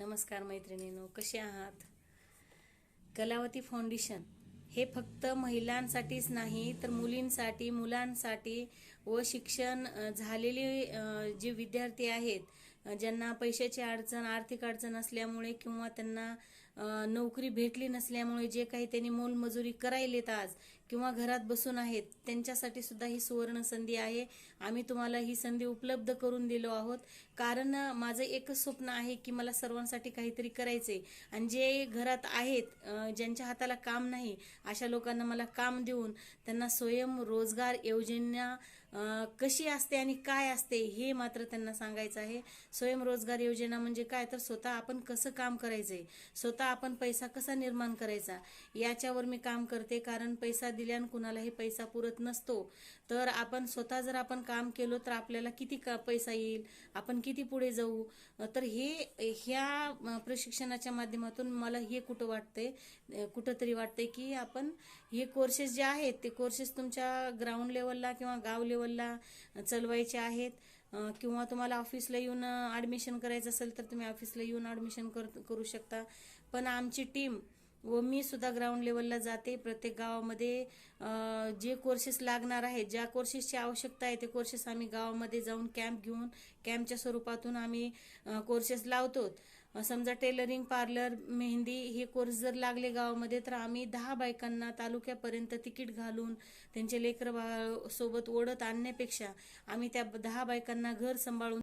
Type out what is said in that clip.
नमस्कार मैत्रिणींनो, कसे आहात? कलावती फाउंडेशन हे फक्त महिलांसाठीच नाही तर मुलींसाठी, मुलांसाठी व शिक्षण झालेले जे विद्यार्थी आहेत, ज्यांना पैशाची अडचण, आर्थिक अडचण असल्यामुळे किंवा त्यांना नोकरी भेटली नसल्यामुळे जे काही त्यांनी मोलमजुरी करायलेत आज किंवा घरात बसून आहेत, त्यांच्यासाठी सुद्धा ही सुवर्ण संधी आहे. आम्ही तुम्हाला ही संधी उपलब्ध करून दिलो आहोत. कारण माझं एकच स्वप्न आहे की मला सर्वांसाठी काहीतरी करायचंय आणि जे घरात आहेत, ज्यांच्या हाताला काम नाही, अशा लोकांना मला काम देऊन त्यांना स्वयंरोजगार योजना कशी असते आणि काय असते हे मात्र त्यांना सांगायचं आहे. स्वयंरोजगार योजना म्हणजे काय, तर स्वतः आपण कसं काम करायचंय, स्वतः आपण पैसा कसा निर्माण करायचा याच्यावर मी काम करते. कारण पैसा दिल्यानं कुणालाही पैसा पुरत नसतो. तर आपण स्वतः जर आपण काम केलो तर आपल्याला किती पैसा येईल, आपण किती पुढे जाऊ. तर ह्या प्रशिक्षणाच्या माध्यमातून मला हे कुठंतरी वाटतंय की आपण हे कोर्सेस जे आहेत ते कोर्सेस तुमच्या ग्राउंड लेवलला किंवा गाव लेवलला चालवायचे आहेत. किंवा तुम्हाला ऑफिसला येऊन ॲडमिशन करायचं असेल तर तुम्ही ऑफिसला येऊन ॲडमिशन करू शकता. पण आमची टीम व मी सुद्धा ग्राउंड लेवलला जाते. प्रत्येक गावामध्ये जे कोर्सेस लागणार आहेत, ज्या कोर्सेसची आवश्यकता आहे ते कोर्सेस आम्ही गावामध्ये जाऊन कॅम्प घेऊन कॅम्पच्या स्वरूपातून आम्ही कोर्सेस लावतो. समजा टेलरिंग, पार्लर, मेहंदी हे कोर्स जर लागले गावामध्ये तर आम्ही 10 बायकांना तालुक्यापर्यंत तिकीट घालून त्यांचे लेकरं सोबत ओढत आणण्यापेक्षा आम्ही त्या 10 बायकांना घर सांभाळून